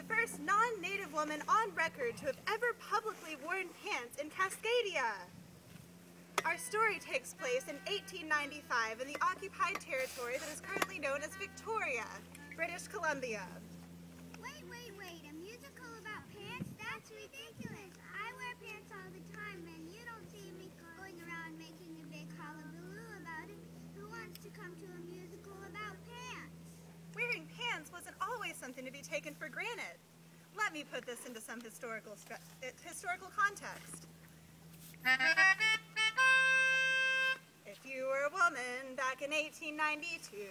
the first non-native woman on record to have ever publicly worn pants in Cascadia. Our story takes place in 1895 in the occupied territory that is currently known as Victoria, British Columbia. Wait, a musical about pants? That's ridiculous. I wear pants all the time and you don't see me going around making a big hullabaloo about it. Who wants to come to a musical about pants? Wearing pants wasn't always something to be taken for granted. Let me put this into some historical context. If you were a woman back in 1892,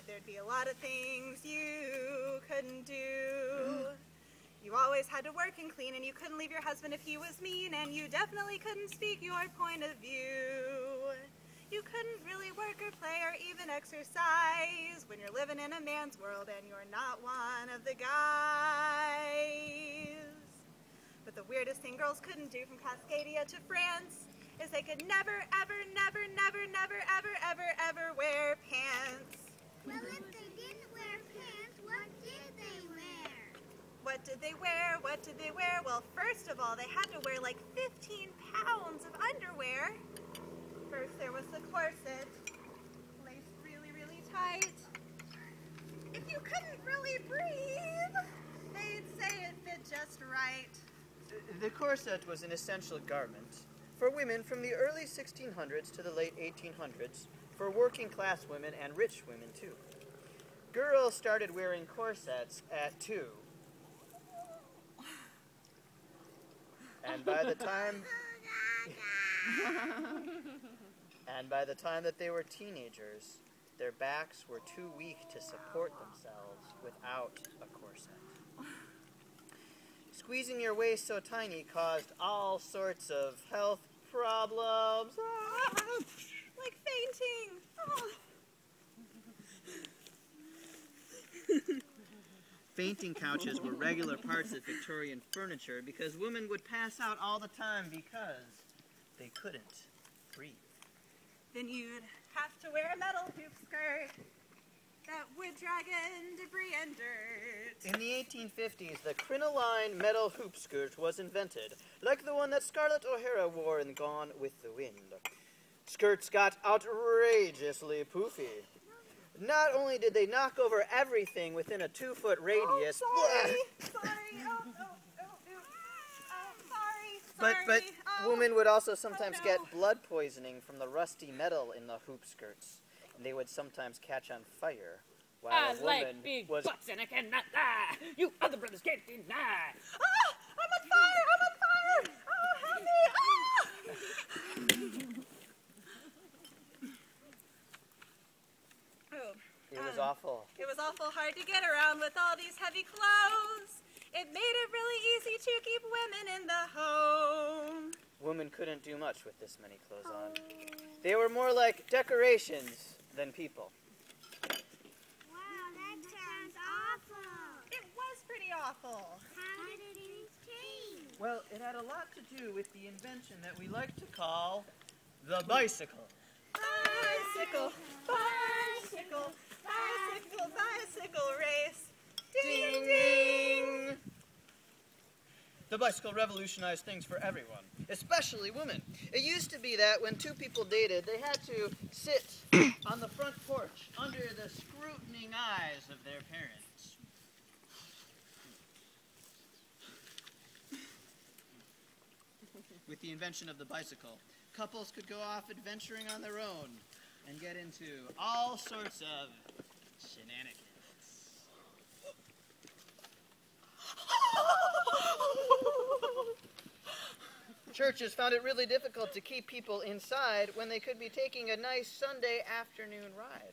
there'd be a lot of things you couldn't do. You always had to work and clean, and you couldn't leave your husband if he was mean, and you definitely couldn't speak your point of view. You couldn't really work or play or even exercise when you're living in a man's world and you're not one of the guys. But the weirdest thing girls couldn't do from Cascadia to France is they could never, ever wear pants. Well, if they didn't wear pants, what did they wear? What did they wear? What did they wear? Well, first of all, they had to wear like 15 pounds of underwear. First, there was the corset, laced really, really tight. If you couldn't really breathe, they'd say it fit just right. The corset was an essential garment for women from the early 1600s to the late 1800s, for working class women and rich women too. Girls started wearing corsets at 2. And by the time that they were teenagers, their backs were too weak to support themselves without a corset. Squeezing your waist so tiny caused all sorts of health problems. Like fainting. Fainting couches were regular parts of Victorian furniture because women would pass out all the time because they couldn't breathe. Then you'd have to wear a metal hoop skirt that would drag in debris and dirt. In the 1850s, the crinoline metal hoop skirt was invented, like the one that Scarlett O'Hara wore in Gone with the Wind. Skirts got outrageously poofy. Not only did they knock over everything within a 2-foot radius, sorry. But women would also sometimes get blood poisoning from the rusty metal in the hoop skirts, and they would sometimes catch on fire. While I a woman like big was butts and I cannot lie. You other brothers can't deny. Ah! I'm on fire! Oh, help me! It was awful. It was awful hard to get around with all these heavy clothes. It made it really easy to keep women in the home. Women couldn't do much with this many clothes on. They were more like decorations than people. Wow, that sounds awful. It was pretty awful. How did things change? Well, it had a lot to do with the invention that we like to call the bicycle. Bicycle, bicycle, bicycle, bicycle race. Ding, ding. The bicycle revolutionized things for everyone, especially women. It used to be that when two people dated, they had to sit on the front porch under the scrutining eyes of their parents. With the invention of the bicycle, couples could go off adventuring on their own and get into all sorts of shenanigans. Churches found it really difficult to keep people inside when they could be taking a nice Sunday afternoon ride.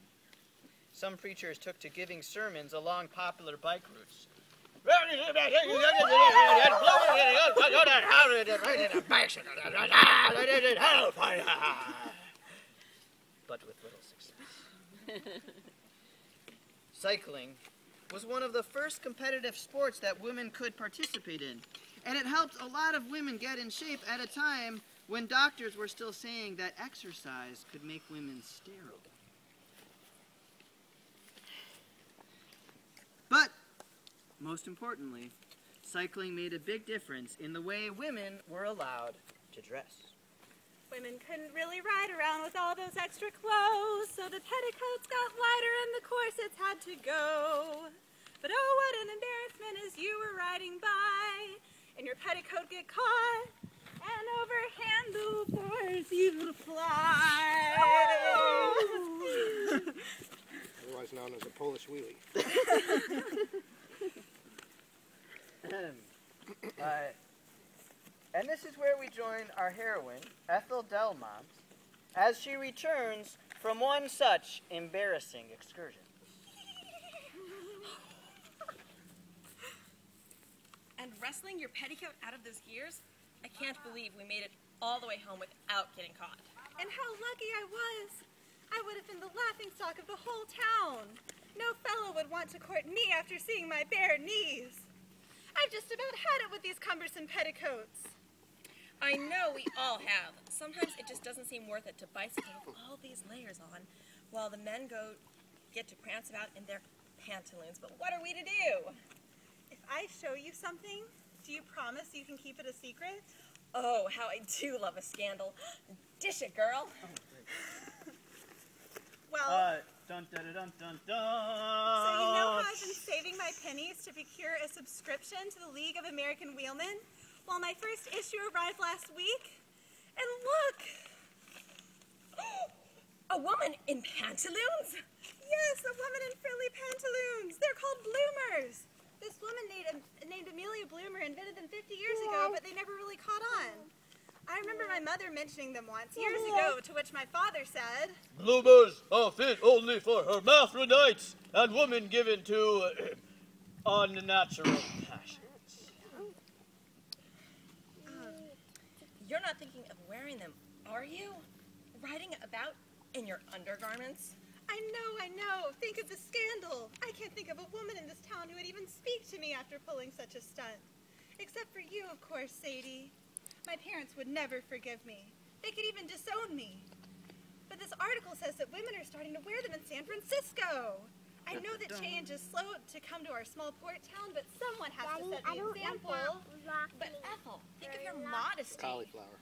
Some preachers took to giving sermons along popular bike routes. But with little success. Cycling was one of the first competitive sports that women could participate in, and it helped a lot of women get in shape at a time when doctors were still saying that exercise could make women sterile. But Most importantly, cycling made a big difference in the way women were allowed to dress. Women couldn't really ride around with all those extra clothes, so the petticoats got wider and the corsets had to go. But oh, what an embarrassment as you were riding by, and your petticoat get caught, and over handlebars you'd fly. Otherwise known as a Polish wheelie. And this is where we join our heroine, Ethel Delmont, as she returns from one such embarrassing excursion. And wrestling your petticoat out of those gears? I can't believe we made it all the way home without getting caught. And how lucky I was. I would have been the laughingstock of the whole town. No fellow would want to court me after seeing my bare knees. I've just about had it with these cumbersome petticoats. I know we all have. Sometimes it just doesn't seem worth it to bicycle with all these layers on while the men get to prance about in their pantaloons. But what are we to do? If I show you something, do you promise you can keep it a secret? Oh, how I do love a scandal. Dish it, girl. Well, Dun dun dun dun dun. so you know how I've been saving my pennies to procure a subscription to the League of American Wheelmen? Well, my first issue arrived last week. And look! A woman in pantaloons? Yes, a woman in frilly pantaloons. They're called bloomers. This woman named Amelia Bloomer invented them 50 years ago, but they never really caught on. I remember my mother mentioning them once, years ago, to which my father said, Bloomers are fit only for hermaphrodites and women given to unnatural passions. You're not thinking of wearing them, are you? Riding about in your undergarments? I know. Think of the scandal. I can't think of a woman in this town who would even speak to me after pulling such a stunt. Except for you, of course, Sadie. My parents would never forgive me. They could even disown me. But this article says that women are starting to wear them in San Francisco. I know that change is slow to come to our small port town, but someone has to set the example. But Ethel, think of your modesty. Cauliflower.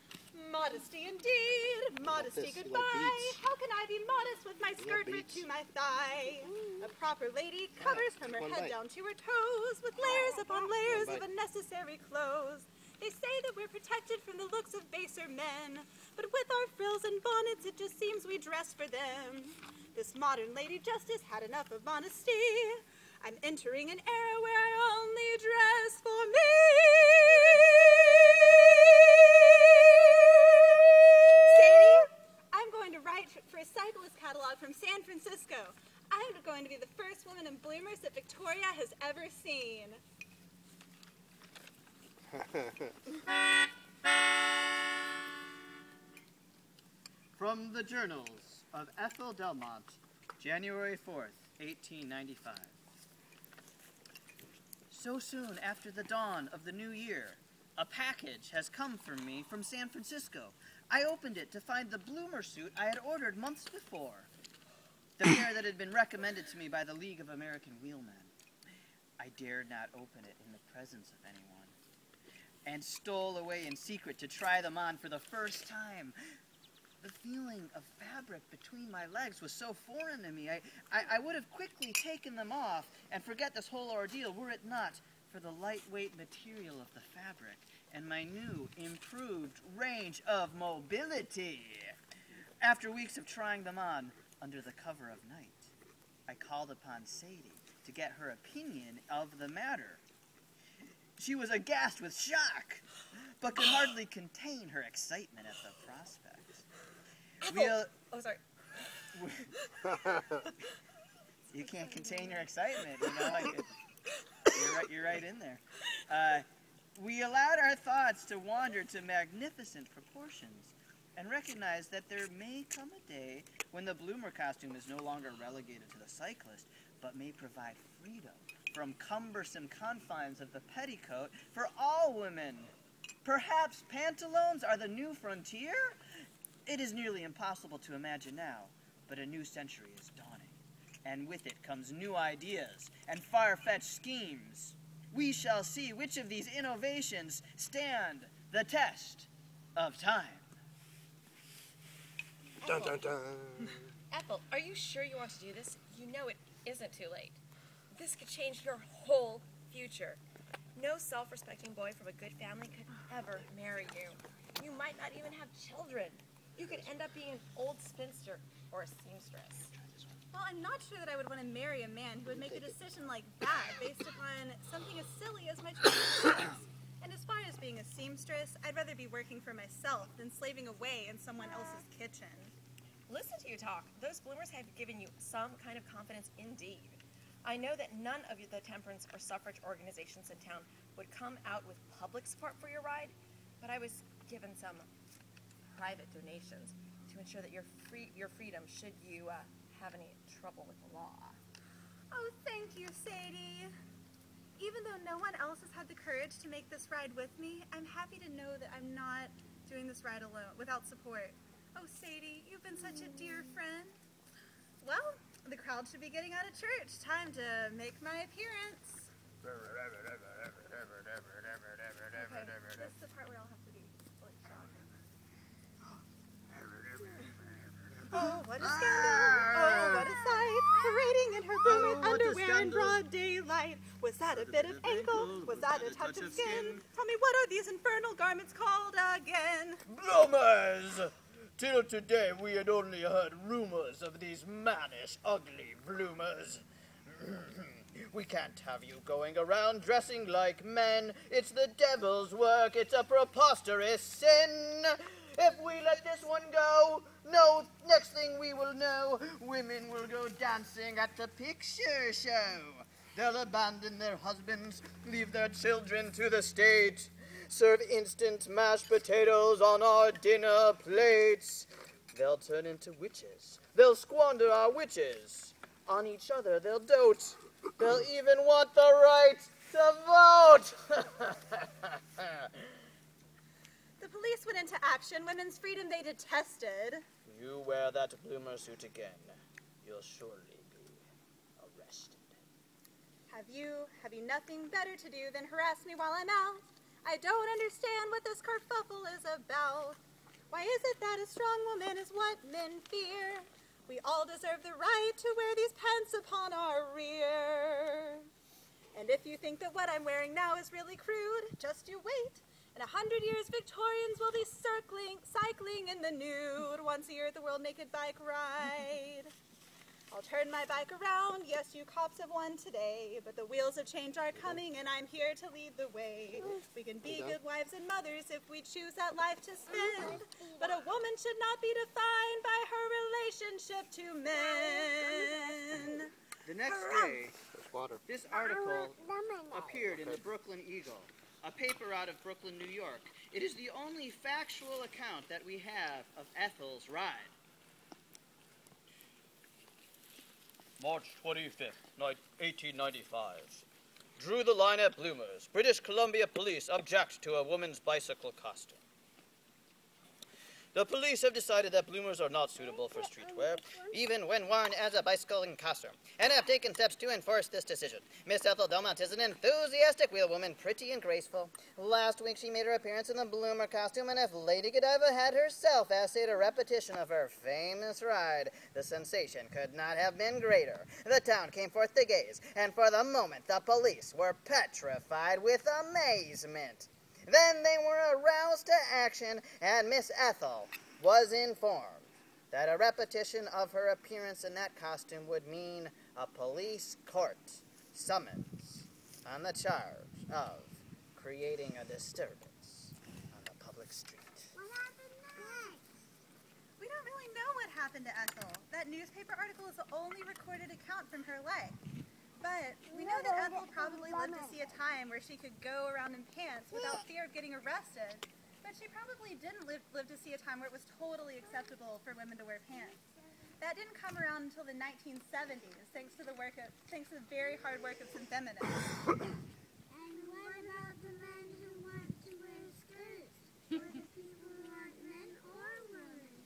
Modesty indeed. Modesty this, like goodbye. beads. How can I be modest with my skirt ripped beads. to my thigh? A proper lady covers from her one head bite. down to her toes with layers upon layers One of bite. unnecessary clothes. They say that we're protected from the looks of baser men, but with our frills and bonnets, it just seems we dress for them. This modern lady just has had enough of modesty. I'm entering an era where I only dress for me. Sadie, I'm going to write for a cyclist catalog from San Francisco. I'm going to be the first woman in bloomers that Victoria has ever seen. From the Journals of Ethel Delmont, January 4th, 1895. So soon after the dawn of the new year, a package has come for me from San Francisco. I opened it to find the bloomer suit I had ordered months before, the pair that had been recommended to me by the League of American Wheelmen. I dared not open it in the presence of anyone, and stole away in secret to try them on for the first time. The feeling of fabric between my legs was so foreign to me, I would have quickly taken them off and forget this whole ordeal were it not for the lightweight material of the fabric and my new, improved range of mobility. After weeks of trying them on under the cover of night, I called upon Sadie to get her opinion of the matter. She was aghast with shock, but could hardly contain her excitement at the prospect. Oh, sorry. You can't contain your excitement, you know. You're right in there. We allowed our thoughts to wander to magnificent proportions and recognized that there may come a day when the bloomer costume is no longer relegated to the cyclist, but may provide freedom from cumbersome confines of the petticoat for all women. Perhaps pantaloons are the new frontier? It is nearly impossible to imagine now, but a new century is dawning, and with it comes new ideas and far-fetched schemes. we shall see which of these innovations stand the test of time. Dun dun dun. Ethel, are you sure you want to do this? You know it isn't too late. This could change your whole future. No self-respecting boy from a good family could ever marry you. You might not even have children. You could end up being an old spinster or a seamstress. Well, I'm not sure that I would want to marry a man who would make a decision like that based upon something as silly as my children's. And as far as being a seamstress, I'd rather be working for myself than slaving away in someone else's kitchen. Listen to you talk. Those bloomers have given you some kind of confidence indeed. I know that none of the temperance or suffrage organizations in town would come out with public support for your ride, but I was given some private donations to ensure that your freedom should you have any trouble with the law. Oh, thank you, Sadie. Even though no one else has had the courage to make this ride with me, I'm happy to know that I'm not doing this ride alone, without support. Oh, Sadie, you've been such a dear friend. Well, the crowd should be getting out of church. Time to make my appearance. Okay, this is the part where I'll have to be like shocked. Oh, what a scandal! Oh, what a sight! Parading in her blue underwear in broad daylight. Was that a bit of ankle? Was that a touch of skin? Tell me, what are these infernal garments called again? Bloomers! Till today we had only heard rumors of these mannish, ugly bloomers. We can't have you going around dressing like men. It's the devil's work. It's a preposterous sin. If we let this one go, no, next thing we will know, women will go dancing at the picture show. They'll abandon their husbands, leave their children to the state, serve instant mashed potatoes on our dinner plates. They'll turn into witches. They'll squander our witches. On each other they'll dote. They'll even want the right to vote. The police went into action. Women's freedom they detested. You wear that bloomer suit again, you'll surely be arrested. Have you nothing better to do than harass me while I'm out? I don't understand what this kerfuffle is about. Why is it that a strong woman is what men fear? We all deserve the right to wear these pants upon our rear. And if you think that what I'm wearing now is really crude, just you wait. In 100 years, Victorians will be cycling in the nude once a year at the World Naked Bike Ride. I'll turn my bike around. Yes, you cops have won today, but the wheels of change are coming, and I'm here to lead the way. We can be good wives and mothers if we choose that life to spend, but a woman should not be defined by her relationship to men. The next day, this article appeared in the Brooklyn Eagle, a paper out of Brooklyn, New York. It is the only factual account that we have of Ethel's ride. March 25th, 1895. Drew the line at bloomers. British Columbia police object to a woman's bicycle costume. The police have decided that bloomers are not suitable for streetwear, even when worn as a bicycling costume, and have taken steps to enforce this decision. Miss Ethel Delmont is an enthusiastic wheelwoman, pretty and graceful. Last week she made her appearance in the bloomer costume, and if Lady Godiva had herself essayed a repetition of her famous ride, the sensation could not have been greater. The town came forth to gaze, and for the moment the police were petrified with amazement. Then they were aroused to action, and Miss Ethel was informed that a repetition of her appearance in that costume would mean a police court summons on the charge of creating a disturbance on the public street. What happened next? We don't really know what happened to Ethel. That newspaper article is the only recorded account from her life. But we know that Ethel probably lived to see a time where she could go around in pants without fear of getting arrested. But she probably didn't live to see a time where it was totally acceptable for women to wear pants. That didn't come around until the 1970s, thanks to the very hard work of some feminists. And what about the men who want to wear skirts? Or the people who aren't men or women,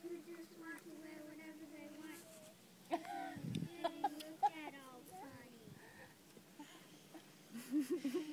who just want to wear whatever they want? They look at all funny.